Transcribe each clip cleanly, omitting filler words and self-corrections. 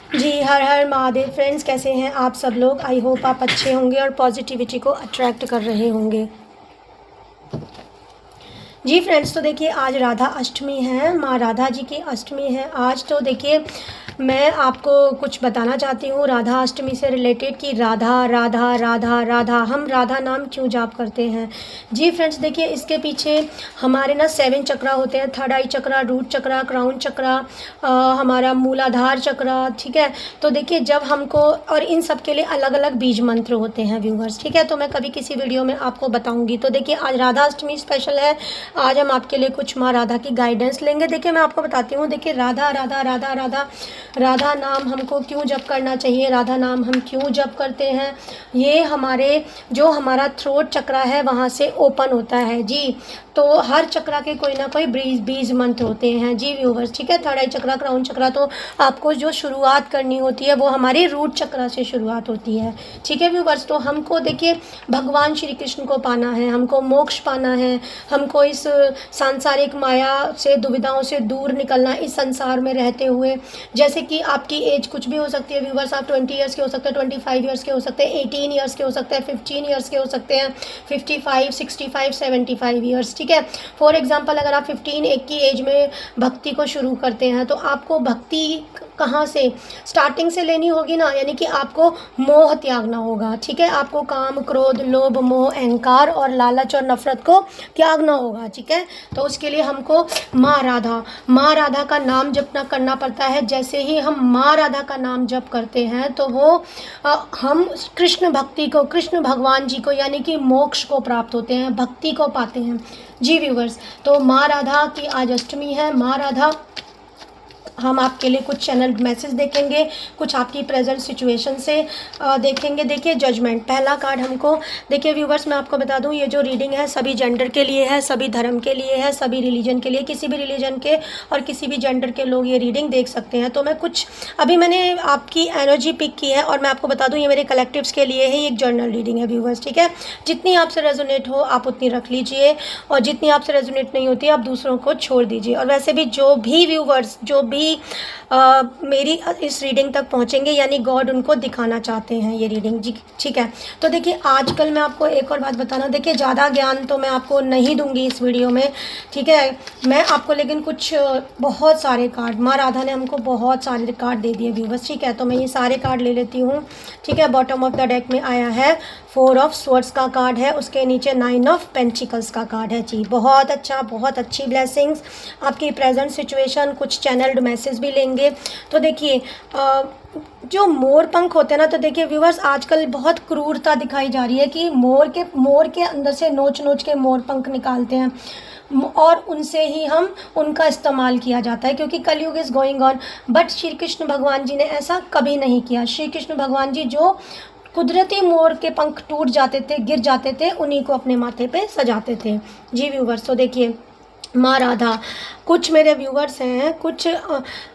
जी, हर हर महादेव फ्रेंड्स, कैसे हैं आप सब लोग। आई होप आप अच्छे होंगे और पॉजिटिविटी को अट्रैक्ट कर रहे होंगे। जी फ्रेंड्स, तो देखिए आज राधा अष्टमी है, माँ राधा जी की अष्टमी है आज। तो देखिए मैं आपको कुछ बताना चाहती हूँ राधा अष्टमी से रिलेटेड कि राधा राधा राधा राधा हम राधा नाम क्यों जाप करते हैं। जी फ्रेंड्स, देखिए इसके पीछे हमारे ना 7 चक्रा होते हैं। थर्ड आई चक्रा, रूट चक्रा, क्राउन चक्रा, हमारा मूलाधार चक्रा, ठीक है। तो देखिए जब हमको, और इन सब के लिए अलग अलग बीज मंत्र होते हैं व्यूवर्स, ठीक है। तो मैं कभी किसी वीडियो में आपको बताऊंगी। तो देखिए आज राधा अष्टमी स्पेशल है। आज हम आपके लिए कुछ माँ राधा की गाइडेंस लेंगे। देखिए मैं आपको बताती हूँ। देखिए राधा राधा राधा राधा राधा नाम हमको क्यों जप करना चाहिए, राधा नाम हम क्यों जप करते हैं। ये हमारे जो हमारा थ्रोट चक्रा है वहाँ से ओपन होता है जी। तो हर चक्रा के कोई ना कोई बीज मंत्र होते हैं जी व्यूवर्स, ठीक है। थर्ड आई चक्रा, क्राउन चक्रा, तो आपको जो शुरुआत करनी होती है वो हमारी रूट चक्रा से शुरुआत होती है, ठीक है व्यूवर्स। तो हमको देखिए भगवान श्री कृष्ण को पाना है, हमको मोक्ष पाना है, हमको इस सांसारिक माया से, दुविधाओं से दूर निकलना इस संसार में रहते हुए। जैसे कि आपकी एज कुछ भी हो सकती है व्यूवर्स, आप 20 ईयर्स के हो सकते हैं, 25 ईयर्स के हो सकते हैं, 18 ईयर्स के हो सकते हैं, 15 ईयर्स के हो सकते हैं, 55, 65, 75 ईयर्स, ठीक है। फॉर एग्जांपल अगर आप 15 की एज में भक्ति को शुरू करते हैं तो आपको भक्ति कहाँ से स्टार्टिंग से लेनी होगी ना, यानी कि आपको मोह त्यागना होगा, ठीक है। आपको काम, क्रोध, लोभ, मोह, अहंकार और लालच और नफरत को त्यागना होगा, ठीक है। तो उसके लिए हमको माँ राधा का नाम जपना करना पड़ता है। जैसे ही हम माँ राधा का नाम जप करते हैं तो वो हम कृष्ण भक्ति को, कृष्ण भगवान जी को, यानी कि मोक्ष को प्राप्त होते हैं, भक्ति को पाते हैं जी व्यूवर्स। तो माँ राधा की आज अष्टमी है। माँ राधा हम आपके लिए कुछ चैनल मैसेज देखेंगे, कुछ आपकी प्रेजेंट सिचुएशन से देखेंगे। देखिए जजमेंट पहला कार्ड हमको, देखिए व्यूवर्स मैं आपको बता दूं ये जो रीडिंग है सभी जेंडर के लिए है, सभी धर्म के लिए है, सभी रिलीजन के लिए, किसी भी रिलीजन के और किसी भी जेंडर के लोग ये रीडिंग देख सकते हैं। तो मैं कुछ अभी मैंने आपकी एनर्जी पिक की है और मैं आपको बता दूँ ये मेरे कलेक्टिव्स के लिए है, ये एक जर्नल रीडिंग है व्यूवर्स, ठीक है। जितनी आपसे रेजोनेट हो आप उतनी रख लीजिए और जितनी आपसे रेजोनेट नहीं होती आप दूसरों को छोड़ दीजिए। और वैसे भी जो भी व्यूवर्स जो भी मेरी इस रीडिंग तक पहुंचेंगे, यानी गॉड उनको दिखाना चाहते हैं ये रीडिंग जी, ठीक है। तो देखिए आजकल मैं आपको एक और बात बताना, देखिए ज़्यादा ज्ञान तो मैं आपको नहीं दूंगी इस वीडियो में, ठीक है। मैं आपको लेकिन कुछ बहुत सारे कार्ड, माँ राधा ने हमको बहुत सारे कार्ड दे दिए व्यूवर्स, ठीक है। तो मैं ये सारे कार्ड ले लेती हूँ, ठीक है। बॉटम ऑफ द डेक में आया है 4 ऑफ स्वॉर्ड्स का कार्ड है, उसके नीचे 9 ऑफ पेंटिकल्स का कार्ड है जी। बहुत अच्छा, बहुत अच्छी ब्लेसिंग्स, आपकी प्रेजेंट सिचुएशन, कुछ चैनल्ड मैसेज भी लेंगे। तो देखिए जो मोर पंख होते हैं ना, तो देखिए व्यूवर्स आजकल बहुत क्रूरता दिखाई जा रही है कि मोर के अंदर से नोच नोच के मोर पंख निकालते हैं और उनसे ही हम उनका इस्तेमाल किया जाता है, क्योंकि कलयुग is going on. But Shri Krishna भगवान जी ने ऐसा कभी नहीं किया। श्री कृष्ण भगवान जी जो कुदरती मोर के पंख टूट जाते थे, गिर जाते थे, उन्हीं को अपने माथे पे सजाते थे जी व्यूवर्स। तो देखिए माँ राधा, कुछ मेरे व्यूवर्स हैं, कुछ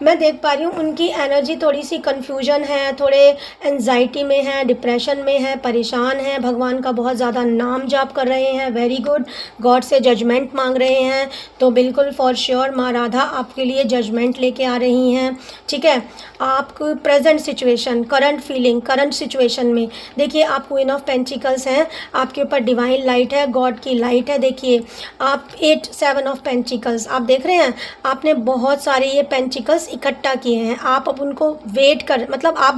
मैं देख पा रही हूँ उनकी एनर्जी थोड़ी सी कन्फ्यूजन है, थोड़े एंजाइटी में है, डिप्रेशन में है, परेशान है, भगवान का बहुत ज़्यादा नाम जाप कर रहे हैं, वेरी गुड। गॉड से जजमेंट मांग रहे हैं, तो बिल्कुल फॉर श्योर माँ राधा आपके लिए जजमेंट लेके आ रही हैं, ठीक है। आप present situation, current feeling, current situation में देखिए आप क्वीन ऑफ पेंटिकल्स हैं, आपके ऊपर डिवाइन लाइट है, गॉड की लाइट है। देखिए आप 7 ऑफ पेंटिकल्स आप देख रहे हैं, आपने बहुत सारे ये पेंटिकल्स इकट्ठा किए हैं। आप अब उनको आप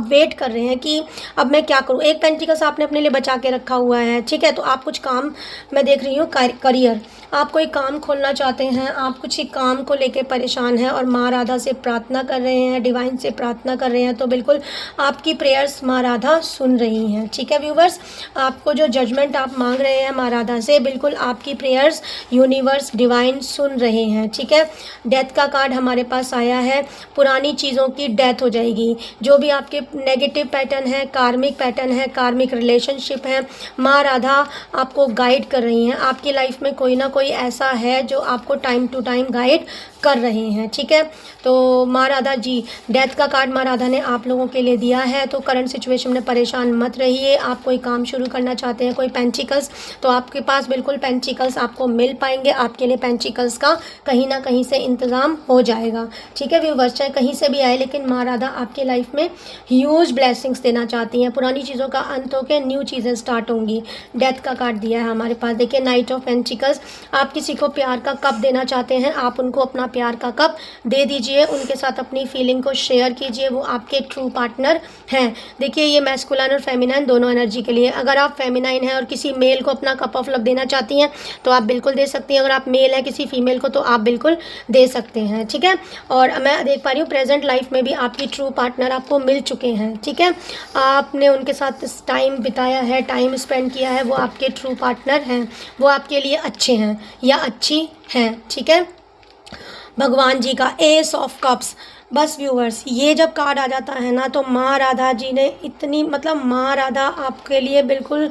वेट कर रहे हैं कि अब मैं क्या करूं। एक पेंटिकल्स आपने अपने लिए बचा के रखा हुआ है, ठीक है। तो आप कुछ काम, मैं देख रही हूँ करियर, आप कोई काम खोलना चाहते हैं, आप कुछ ही काम को लेके परेशान हैं और माँ राधा से प्रार्थना कर रहे हैं, डिवाइन से प्रार्थना कर रहे हैं। तो बिल्कुल आपकी प्रेयर्स माँ राधा सुन रही हैं, ठीक है व्यूवर्स। आपको जो जजमेंट आप मांग रहे हैं माँ राधा से, बिल्कुल आपकी प्रेयर्स यूनिवर्स डिवाइन सुन रहे हैं, ठीक है। डेथ का कार्ड हमारे पास आया है, पुरानी चीज़ों की डेथ हो जाएगी। जो भी आपके नेगेटिव पैटर्न है, कार्मिक पैटर्न है, कार्मिक रिलेशनशिप है, माँ राधा आपको गाइड कर रही हैं। आपकी लाइफ में कोई ना कोई ऐसा है जो आपको टाइम टू टाइम गाइड कर रहे हैं। ठीक है, तो माँ राधा जी, डेथ का कार्ड माँ राधा ने आप लोगों के लिए दिया है। तो करंट सिचुएशन में परेशान मत रहिए। आप कोई काम शुरू करना चाहते हैं, कोई पेंटिकल्स, तो आपके पास बिल्कुल पेंटिकल्स आपको मिल पाएंगे। आपके लिए पेंटिकल्स का कहीं ना कहीं से इंतज़ाम हो जाएगा। ठीक है व्यूवर्स, चाहे कहीं से भी आए, लेकिन माँ राधा आपकी लाइफ में ह्यूज ब्लेसिंग्स देना चाहती हैं। पुरानी चीज़ों का अंत होकर न्यू चीज़ें स्टार्ट होंगी। डेथ का कार्ड दिया है हमारे पास, देखिए नाइट ऑफ पेंटिकल्स। आप किसी को प्यार का कप देना चाहते हैं, आप उनको अपना प्यार का कप दे दीजिए, उनके साथ अपनी फीलिंग को शेयर कीजिए। वो आपके ट्रू पार्टनर हैं। देखिए ये मैस्कुलाइन और फेमिनाइन दोनों एनर्जी के लिए। अगर आप फेमिनाइन हैं और किसी मेल को अपना कप ऑफ लव देना चाहती हैं तो आप बिल्कुल दे सकती हैं। अगर आप मेल हैं किसी फीमेल को तो आप बिल्कुल दे सकते हैं। ठीक है, और मैं देख पा रही हूँ प्रेजेंट लाइफ में भी आपकी ट्रू पार्टनर आपको मिल चुके हैं। ठीक है, आपने उनके साथ टाइम बिताया है, टाइम स्पेंड किया है, वो आपके ट्रू पार्टनर हैं, वो आपके लिए अच्छे हैं या अच्छी हैं। ठीक है, भगवान जी का एस ऑफ कप्स। बस व्यूवर्स, ये जब कार्ड आ जाता है ना तो माँ राधा जी ने इतनी, मतलब माँ राधा आपके लिए बिल्कुल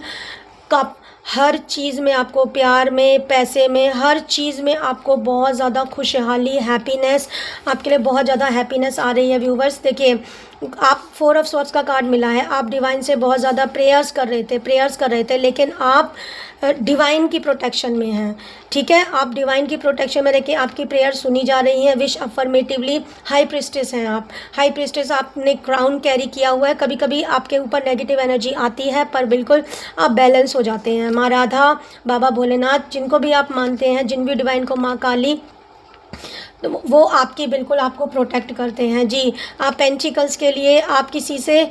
कप, हर चीज़ में आपको, प्यार में, पैसे में, हर चीज़ में आपको बहुत ज़्यादा खुशहाली, हैप्पीनेस, आपके लिए बहुत ज़्यादा हैप्पीनेस आ रही है। व्यूवर्स देखिए, आप 4 ऑफ स्वॉर्ड्स का कार्ड मिला है। आप डिवाइन से बहुत ज़्यादा प्रेयर्स कर रहे थे, लेकिन आप डिवाइन की प्रोटेक्शन में हैं। ठीक है, आप डिवाइन की प्रोटेक्शन में देखिए, आपकी प्रेयर सुनी जा रही है। विश अफर्मेटिवली हाई प्रिस्टेस हैं आप। हाई प्रिस्टेस, आपने क्राउन कैरी किया हुआ है। कभी कभी आपके ऊपर नेगेटिव एनर्जी आती है, पर बिल्कुल आप बैलेंस हो जाते हैं। माँ राधा, बाबा भोलेनाथ, जिनको भी आप मानते हैं, जिन भी डिवाइन को, माँ काली, तो वो आपकी बिल्कुल आपको प्रोटेक्ट करते हैं। जी, आप पेंटिकल्स के लिए आप किसी से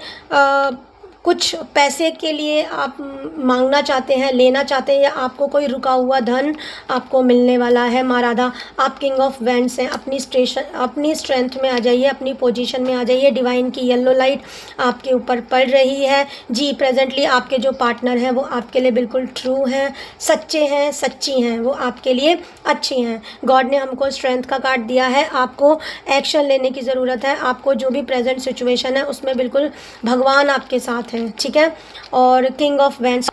कुछ पैसे के लिए आप मांगना चाहते हैं, लेना चाहते हैं, या आपको कोई रुका हुआ धन आपको मिलने वाला है। माँ राधा, आप किंग ऑफ वैंड्स हैं। अपनी स्ट्रेंथ में आ जाइए, अपनी पोजीशन में आ जाइए। डिवाइन की येलो लाइट आपके ऊपर पड़ रही है। जी, प्रेजेंटली आपके जो पार्टनर हैं वो आपके लिए बिल्कुल ट्रू हैं, सच्चे हैं, सच्ची हैं, वो आपके लिए अच्छी हैं। गॉड ने हमको स्ट्रेंथ का कार्ड दिया है। आपको एक्शन लेने की ज़रूरत है। आपको जो भी प्रेजेंट सिचुएशन है उसमें बिल्कुल भगवान आपके साथ है। ठीक है, और किंग ऑफ वैंड्स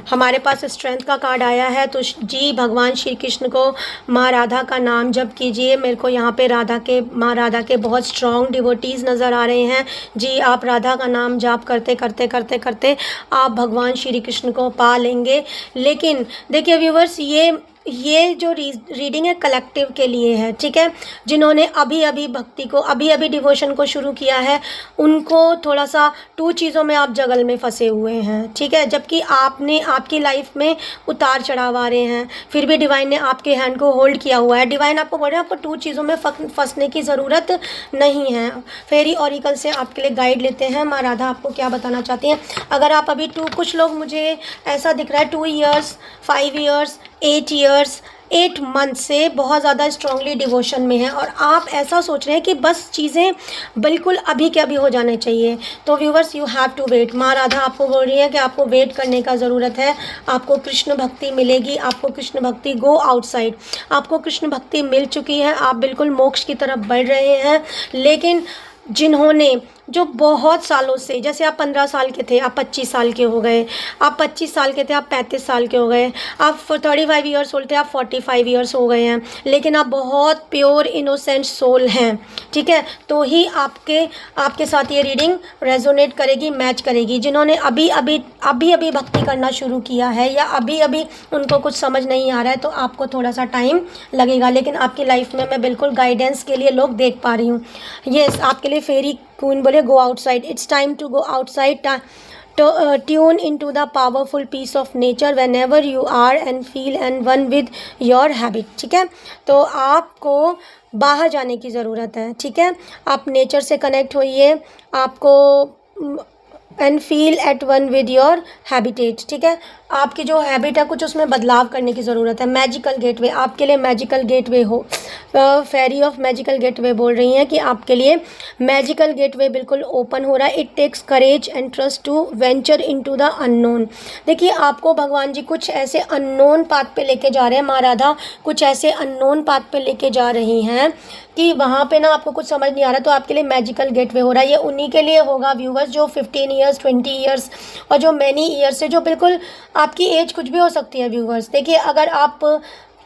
हमारे पास स्ट्रेंथ का कार्ड आया है। तो जी, भगवान श्री कृष्ण को, माँ राधा का नाम जप कीजिए। मेरे को यहाँ पे माँ राधा के बहुत स्ट्रॉन्ग डिवोटीज़ नज़र आ रहे हैं। जी, आप राधा का नाम जाप करते करते करते करते आप भगवान श्री कृष्ण को पा लेंगे। लेकिन देखिए व्यूवर्स, ये जो रीडिंग है कलेक्टिव के लिए है। ठीक है, जिन्होंने अभी अभी भक्ति को, अभी अभी डिवोशन को शुरू किया है, उनको थोड़ा सा 2 चीज़ों में आप जगल में फंसे हुए हैं। ठीक है, जबकि आपकी लाइफ में उतार चढ़ाव आ रहे हैं, फिर भी डिवाइन ने आपके हैंड को होल्ड किया हुआ है। डिवाइन आपको बोल रहे हैं आपको 2 चीज़ों में फंसने की ज़रूरत नहीं है। फेरी ऑरिकल से आपके लिए गाइड लेते हैं। माँ राधा आपको क्या बताना चाहती हैं। अगर आप अभी कुछ लोग, मुझे ऐसा दिख रहा है 2 ईयर्स, 5 ईयर्स, 8 ईयर्स, 8 मंथ से बहुत ज़्यादा स्ट्रांगली डिवोशन में हैं, और आप ऐसा सोच रहे हैं कि बस चीज़ें बिल्कुल अभी के अभी हो जाने चाहिए। तो viewers, you have to wait. माँ राधा आपको बोल रही है कि आपको वेट करने का ज़रूरत है। आपको कृष्ण भक्ति मिलेगी। आपको कृष्ण भक्ति, गो आउटसाइड, आपको कृष्ण भक्ति मिल चुकी है। आप बिल्कुल मोक्ष की तरफ बढ़ रहे हैं। लेकिन जिन्होंने, जो बहुत सालों से, जैसे आप 15 साल के थे, आप 25 साल के हो गए, आप 25 साल के थे, आप 35 साल के हो गए, आप 35 ईयर्स ओल्ड थे, आप 45 ईयर्स हो गए हैं, लेकिन आप बहुत प्योर इनोसेंट सोल हैं। ठीक है, तो ही आपके साथ ये रीडिंग रेजोनेट करेगी, मैच करेगी। जिन्होंने अभी अभी भक्ति करना शुरू किया है, या अभी अभी उनको कुछ समझ नहीं आ रहा है, तो आपको थोड़ा सा टाइम लगेगा। लेकिन आपकी लाइफ में मैं बिल्कुल गाइडेंस के लिए लोग देख पा रही हूँ। यस, आपके लिए फेरी क्वीन बोले go outside, it's time to go outside, tune into the powerful piece of nature whenever you are and feel and one with your habit। ठीक है, तो आपको बाहर जाने की ज़रूरत है। ठीक है, आप नेचर से कनेक्ट होइए, आपको and feel at one with your habitat. ठीक है, आपकी जो हैबिट है कुछ उसमें बदलाव करने की ज़रूरत है। मैजिकल गेटवे आपके लिए मैजिकल गेटवे हो। फेरी ऑफ मैजिकल गेटवे बोल रही हैं कि आपके लिए मैजिकल गेटवे बिल्कुल ओपन हो रहा है। It takes courage and trust to venture into the unknown. देखिए, आपको भगवान जी कुछ ऐसे अननोन पाथ पे लेके जा रहे हैं। माँ राधा कुछ ऐसे अननोन पाथ पे लेके जा रही हैं कि वहाँ पे ना आपको कुछ समझ नहीं आ रहा, तो आपके लिए मैजिकल गेटवे हो रहा है। ये उन्हीं के लिए होगा व्यूवर्स जो 15 ईयर्स, 20 ईयर्स और जो मैनी ईयर्स से, जो बिल्कुल आपकी एज कुछ भी हो सकती है व्यूवर्स। देखिए, अगर आप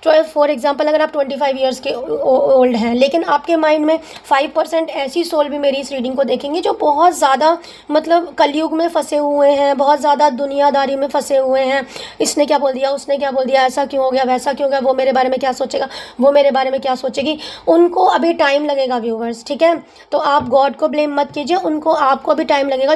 फॉर एग्जांपल अगर आप 25 ईयर्स के ओल्ड हैं, लेकिन आपके माइंड में 5% ऐसी सोल भी मेरी इस रीडिंग को देखेंगे जो बहुत ज़्यादा मतलब कलयुग में फंसे हुए हैं, बहुत ज़्यादा दुनियादारी में फंसे हुए हैं। इसने क्या बोल दिया, उसने क्या बोल दिया, ऐसा क्यों हो गया, वैसा क्यों हो गया, वो मेरे बारे में क्या सोचेगा, वो मेरे बारे में क्या सोचेगी। उनको अभी टाइम लगेगा व्यूवर्स, ठीक है। तो आप गॉड को ब्लेम मत कीजिए, उनको आपको अभी टाइम लगेगा।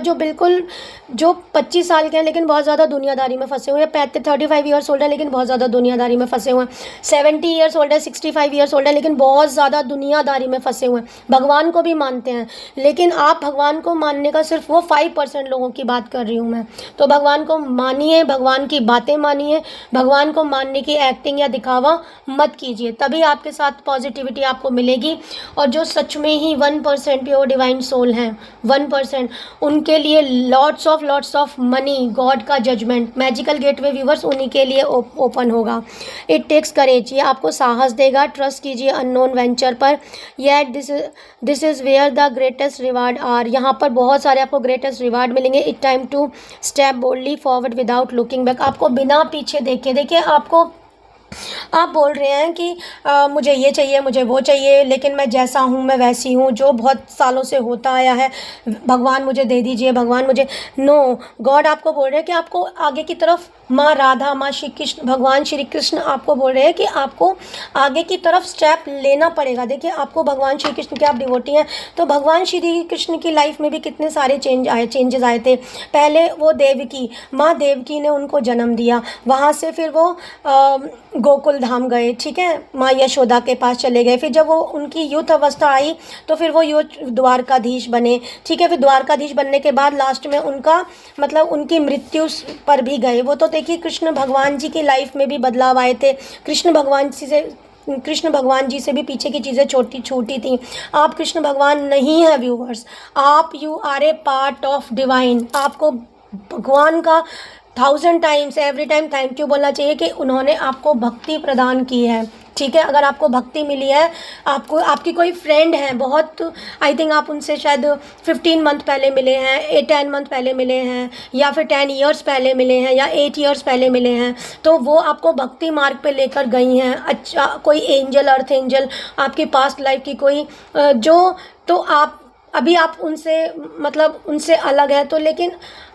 जो 25 साल के हैं लेकिन बहुत ज़्यादा दुनियादारी में फंसे हुए हैं, 35 ईयर्स ओल्ड है लेकिन बहुत ज़्यादा दुनियादारी में फंसे हुए हैं, 70 ईयर्स ओल्ड है, 65 ईयर्स ओल्ड है लेकिन बहुत ज़्यादा दुनियादारी में फंसे हुए हैं। भगवान को भी मानते हैं, लेकिन आप भगवान को मानने का सिर्फ वो 5% लोगों की बात कर रही हूँ मैं। तो भगवान को मानिए, भगवान की बातें मानिए, भगवान को मानने की एक्टिंग या दिखावा मत कीजिए, तभी आपके साथ पॉजिटिविटी आपको मिलेगी। और जो सच में ही 1% प्योर डिवाइन सोल हैं, 1%, उनके लिए लॉट्स ऑफ मनी, गॉड का जजमेंट, मैजिकल गेटवे व्यूवर्स उन्हीं के लिए ओपन होगा। इट टेक्स करेज, ये आपको साहस देगा। ट्रस्ट कीजिए अननोन वेंचर पर। Yet this is where the greatest reward are, यहाँ पर बहुत सारे आपको ग्रेटेस्ट रिवार्ड मिलेंगे। It time to step boldly forward without looking back, आपको बिना पीछे देखे, देखिए आपको, आप बोल रहे हैं कि मुझे ये चाहिए, मुझे वो चाहिए, लेकिन मैं जैसा हूँ मैं वैसी हूँ, जो बहुत सालों से होता आया है, भगवान मुझे दे दीजिए, भगवान मुझे। नो, गॉड आपको बोल रहे हैं कि आपको आगे की तरफ, माँ राधा, माँ श्री कृष्ण, भगवान श्री कृष्ण आपको बोल रहे हैं कि आपको आगे की तरफ स्टेप लेना पड़ेगा। देखिए आपको भगवान श्री कृष्ण के, आप डिवोटी हैं, तो भगवान श्री कृष्ण की लाइफ में भी कितने सारे चेंजेस आए थे। पहले वो देवकी, माँ देवकी ने उनको जन्म दिया, वहाँ से फिर वो गोकुल धाम गए, ठीक है, माँ यशोदा के पास चले गए। फिर जब वो उनकी युद्ध अवस्था आई तो फिर वो द्वारकाधीश बने, ठीक है। फिर द्वारकाधीश बनने के बाद लास्ट में उनका मतलब उनकी मृत्यु पर भी गए। वो तो देखिए कृष्ण भगवान जी की लाइफ में भी बदलाव आए थे। कृष्ण भगवान जी से भी पीछे की चीज़ें छोटी थी। आप कृष्ण भगवान नहीं है व्यूवर्स, आप you are a part of divine. आपको भगवान का 1000 times every time thank you बोलना चाहिए कि उन्होंने आपको भक्ति प्रदान की है, ठीक है। अगर आपको भक्ति मिली है, आपको आपकी कोई फ्रेंड है, बहुत आई थिंक आप उनसे शायद 15 मंथ पहले मिले हैं, 10 मंथ पहले मिले हैं, या फिर 10 ईयर्स पहले मिले हैं, या 8 ईयर्स पहले मिले हैं, तो वो आपको भक्ति मार्ग पे लेकर गई हैं। अच्छा, कोई एंजल, अर्थ एंजल, आपकी पास्ट लाइफ की कोई तो आप अभी आप उनसे मतलब उनसे अलग है, तो लेकिन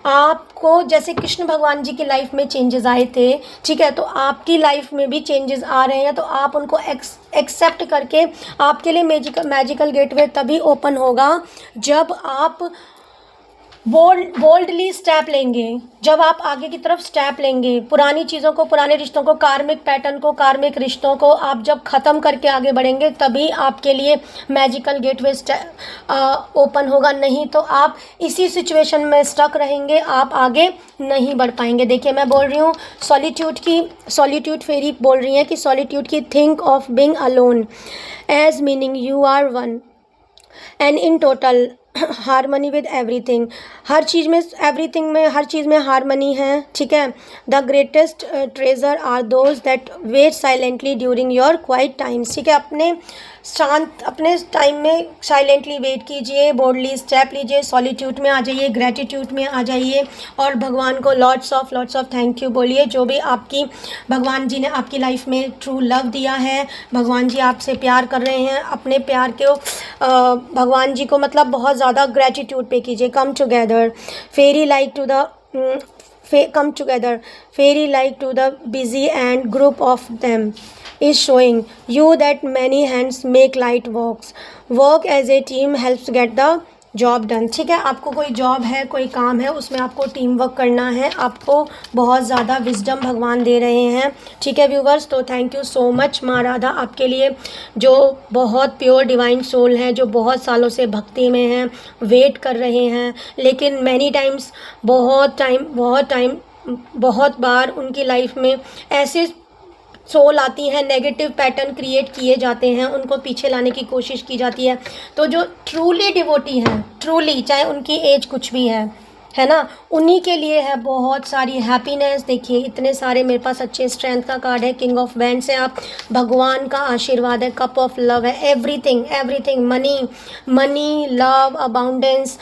आपको जैसे कृष्ण भगवान जी की लाइफ में चेंजेस आए थे, ठीक है, तो आपकी लाइफ में भी चेंजेस आ रहे हैं। तो आप उनको एक्सेप्ट करके, आपके लिए मैजिकल गेटवे तभी ओपन होगा जब आप बोल्डली स्टेप लेंगे, जब आप आगे की तरफ स्टेप लेंगे। पुरानी चीज़ों को, पुराने रिश्तों को, कार्मिक पैटर्न को, कार्मिक रिश्तों को आप जब ख़त्म करके आगे बढ़ेंगे, तभी आपके लिए मैजिकल गेटवे ओपन होगा। नहीं तो आप इसी सिचुएशन में स्टक रहेंगे, आप आगे नहीं बढ़ पाएंगे। देखिए मैं बोल रही हूँ सॉलिट्यूड फेरी बोल रही हैं कि सॉलिट्यूड की think of being alone as meaning you are one and in total harmony with everything. हर चीज़ में हारमनी है, ठीक है। The greatest treasure are those that wait silently during your quiet times, ठीक है। अपने टाइम में साइलेंटली वेट कीजिए, बोल्डली स्टेप लीजिए, सॉलिट्यूड में आ जाइए, ग्रेटिट्यूड में आ जाइए, और भगवान को लॉट्स ऑफ थैंक यू बोलिए। जो भी आपकी भगवान जी ने आपकी लाइफ में ट्रू लव दिया है, भगवान जी आपसे प्यार कर रहे हैं, अपने प्यार को भगवान जी को मतलब बहुत ज़्यादा ग्रेटिट्यूड पे कीजिए। Come together fairy like to the busy and group of them is showing you that many hands make light work as a team helps get the job done, ठीक है। आपको कोई जॉब है, कोई काम है, उसमें आपको टीम वर्क करना है, आपको बहुत ज़्यादा विजडम भगवान दे रहे हैं, ठीक है व्यूवर्स। तो थैंक यू सो मच माँ राधा आपके लिए, जो बहुत प्योर डिवाइन सोल हैं, जो बहुत सालों से भक्ति में हैं, वेट कर रहे हैं, लेकिन मैनी टाइम्स बहुत बार उनकी लाइफ में ऐसे सोल आती हैं, नेगेटिव पैटर्न क्रिएट किए जाते हैं, उनको पीछे लाने की कोशिश की जाती है। तो जो ट्रूली डिवोटी हैं, ट्रूली, चाहे उनकी एज कुछ भी है ना, उन्हीं के लिए है बहुत सारी हैप्पीनेस। देखिए इतने सारे मेरे पास अच्छे स्ट्रेंथ का कार्ड है, किंग ऑफ वैंड्स है, आप भगवान का आशीर्वाद है, कप ऑफ लव है, एवरीथिंग, मनी, लव, अबाउंडेंस,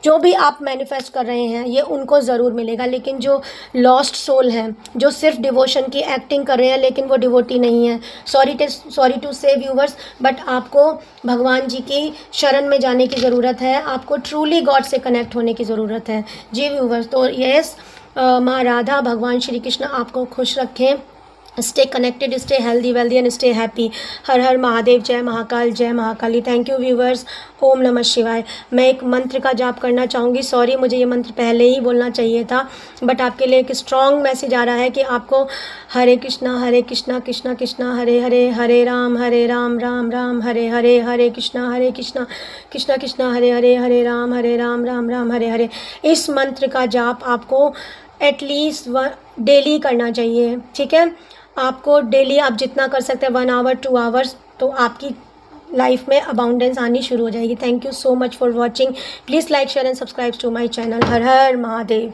जो भी आप मैनिफेस्ट कर रहे हैं ये उनको ज़रूर मिलेगा। लेकिन जो लॉस्ट सोल हैं, जो सिर्फ डिवोशन की एक्टिंग कर रहे हैं लेकिन वो डिवोटी नहीं है, सॉरी टू से व्यूवर्स, बट आपको भगवान जी की शरण में जाने की ज़रूरत है, आपको ट्रूली गॉड से कनेक्ट होने की ज़रूरत है। जी व्यूवर्स, तो यस, माँ राधा, भगवान श्री कृष्ण आपको खुश रखें। Stay connected, stay healthy wealthy and stay happy. हर हर महादेव, जय महाकाल, जय Mahakali. Thank you viewers. Om नमः शिवाय। मैं एक मंत्र का जाप करना चाहूँगी। सॉरी, मुझे ये मंत्र पहले ही बोलना चाहिए था, बट आपके लिए एक स्ट्रॉन्ग मैसेज आ रहा है कि आपको हरे कृष्णा कृष्णा कृष्णा हरे हरे, हरे राम राम राम हरे हरे, हरे कृष्णा कृष्णा कृष्णा हरे राम राम राम हरे हरे। इस मंत्र का जाप आपको एटलीस्ट डेली करना चाहिए, ठीक है। आपको डेली आप जितना कर सकते हैं 1 आवर 2 आवर्स, तो आपकी लाइफ में अबाउंडेंस आनी शुरू हो जाएगी। Thank you so much for watching. Please like share and subscribe to my channel. हर हर महादेव।